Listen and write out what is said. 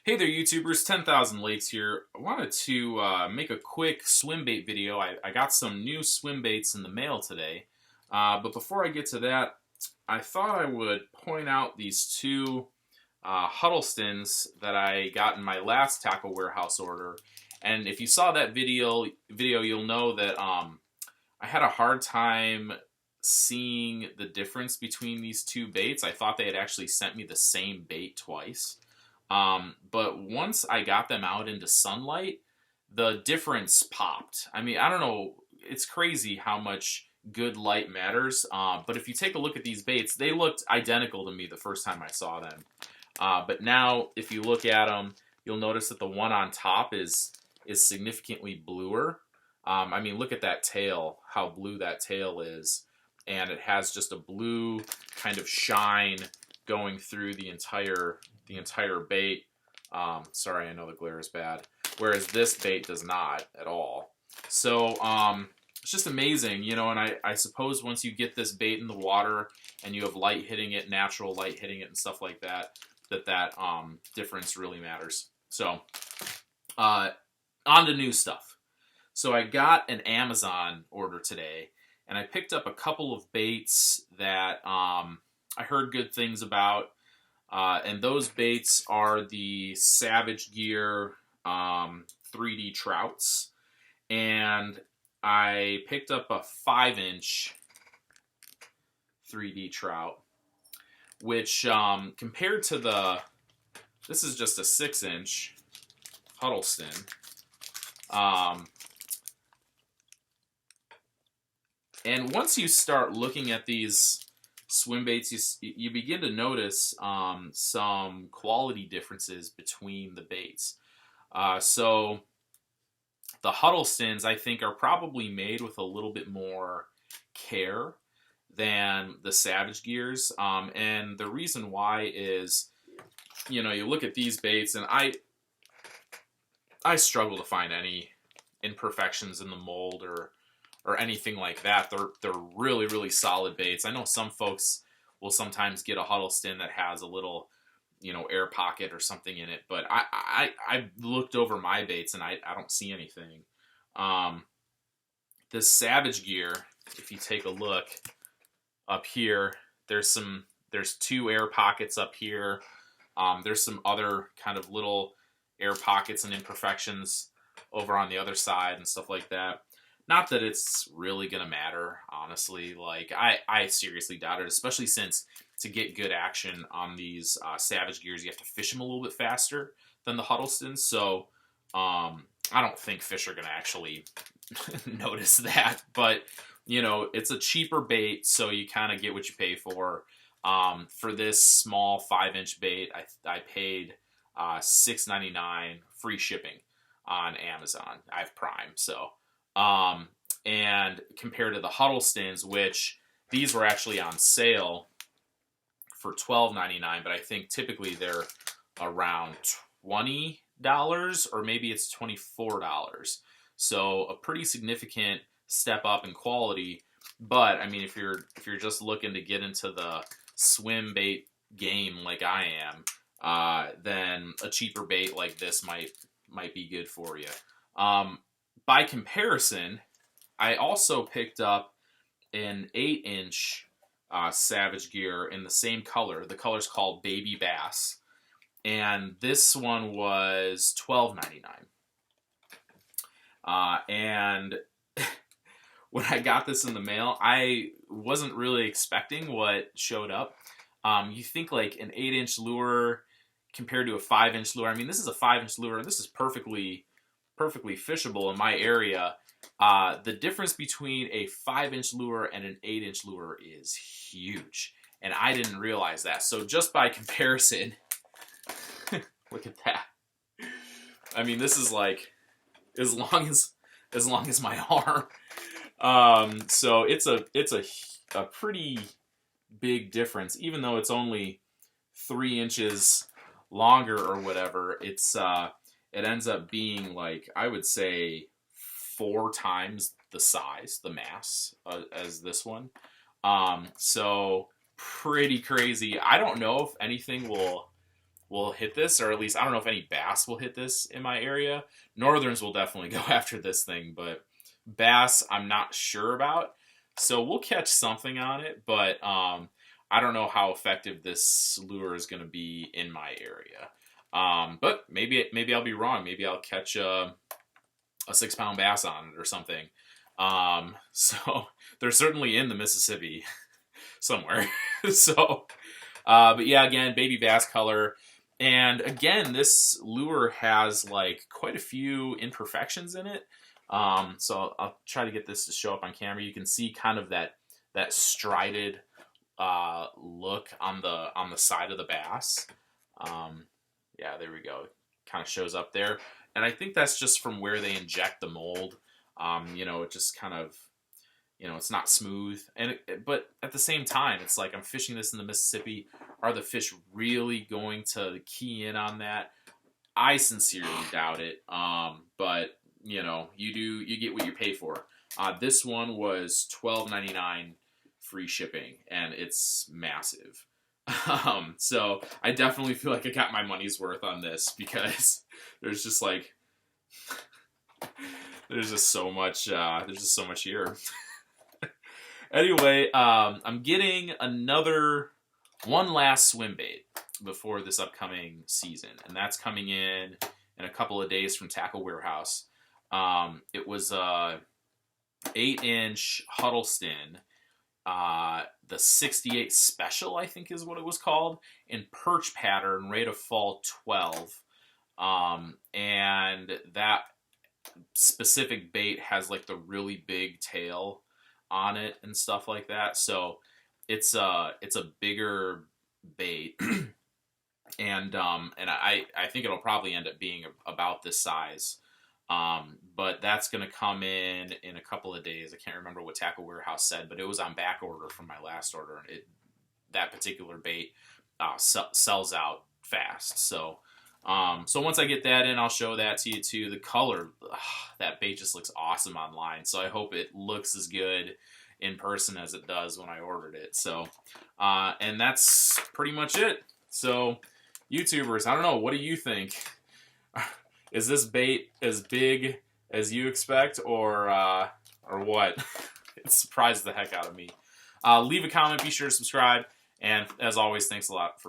Hey there, YouTubers. 10,000 Lakes here. I wanted to make a quick swim bait video. I got some new swim baits in the mail today. But before I get to that, I thought I would point out these two Huddlestons that I got in my last Tackle Warehouse order. And if you saw that video, you'll know that I had a hard time seeing the difference between these two baits. I thought they had actually sent me the same bait twice. But once I got them out into sunlight, the difference popped. I mean, I don't know. It's crazy how much good light matters. But if you take a look at these baits, they looked identical to me the first time I saw them. But now, if you look at them, you'll notice that the one on top is significantly bluer. I mean, look at that tail, how blue that tail is. And it has just a blue kind of shine going through the entire bait. Sorry, I know the glare is bad. Whereas this bait does not at all. So it's just amazing, you know. And I suppose once you get this bait in the water and you have light hitting it, natural light hitting it, and stuff like that, that difference really matters. So on to new stuff. So I got an Amazon order today, and I picked up a couple of baits that I heard good things about. And those baits are the Savage Gear 3D Trouts. And I picked up a 5-inch 3D Trout, which compared to this is just a 6-inch Huddleston. And once you start looking at these swim baits, you begin to notice some quality differences between the baits. So the Huddlestons, I think, are probably made with a little bit more care than the Savage Gears. And the reason why is, you know, you look at these baits, and I struggle to find any imperfections in the mold or anything like that. They're really, really solid baits. I know some folks will sometimes get a Huddleston that has a little, you know, air pocket or something in it, but I looked over my baits and I don't see anything. This Savage Gear, if you take a look up here, there's two air pockets up here. There's some other kind of little air pockets and imperfections over on the other side and stuff like that. Not that it's really going to matter, honestly. Like, I seriously doubt it, especially since to get good action on these Savage Gears, you have to fish them a little bit faster than the Huddlestons. So, I don't think fish are going to actually notice that. But, you know, it's a cheaper bait, so you kind of get what you pay for. For this small 5-inch bait, I paid $6.99 free shipping on Amazon. I have Prime, so... and compared to the Huddlestons, which these were actually on sale for $12.99, but I think typically they're around $20 or maybe it's $24. So a pretty significant step up in quality. But I mean, if you're just looking to get into the swim bait game like I am, then a cheaper bait like this might be good for you. By comparison, I also picked up an 8-inch Savage Gear in the same color. The color's called Baby Bass, and this one was $12.99. And when I got this in the mail, I wasn't really expecting what showed up. You think like an 8-inch lure compared to a 5-inch lure. I mean, this is a 5-inch lure, and this is perfectly fishable in my area. The difference between a 5-inch lure and an 8-inch lure is huge, and I didn't realize that. So just by comparison, look at that. I mean, this is like as long as my arm. So it's a pretty big difference, even though it's only 3 inches longer or whatever. It ends up being, like, I would say 4 times the size, the mass, as this one. So pretty crazy. I don't know if anything will will hit this, or at least I don't know if any bass will hit this in my area. Northerns will definitely go after this thing, but bass I'm not sure about. So we'll catch something on it, but I don't know how effective this lure is going to be in my area. But maybe I'll be wrong. Maybe I'll catch a 6-pound bass on it or something. So they're certainly in the Mississippi somewhere. So, but yeah, again, baby bass color. And again, this lure has like quite a few imperfections in it. So I'll try to get this to show up on camera. You can see kind of that strided look on the side of the bass. Yeah, there we go. Kind of shows up there. And I think that's just from where they inject the mold. It just kind of, it's not smooth. But at the same time, it's like I'm fishing this in the Mississippi. Are the fish really going to key in on that? I sincerely doubt it. But you get what you pay for. This one was $12.99 free shipping, and it's massive. So I definitely feel like I got my money's worth on this, because there's just like there's just so much here. Anyway, I'm getting one last swim bait before this upcoming season, and that's coming in a couple of days from Tackle Warehouse. It was a 8-inch Huddleston, the 68 Special, I think is what it was called, in perch pattern, rate of fall 12. And that specific bait has like the really big tail on it and stuff like that. So it's a bigger bait. And I think it'll probably end up being about this size. But that's going to come in a couple of days. I can't remember what Tackle Warehouse said, but it was on back order from my last order. And that particular bait sells out fast. So once I get that in, I'll show that to you too. The color, that bait just looks awesome online. So I hope it looks as good in person as it does when I ordered it. So, and that's pretty much it. So YouTubers, I don't know. What do you think? Is this bait as big as you expect, or what? It surprised the heck out of me. Leave a comment, be sure to subscribe, and as always, thanks a lot for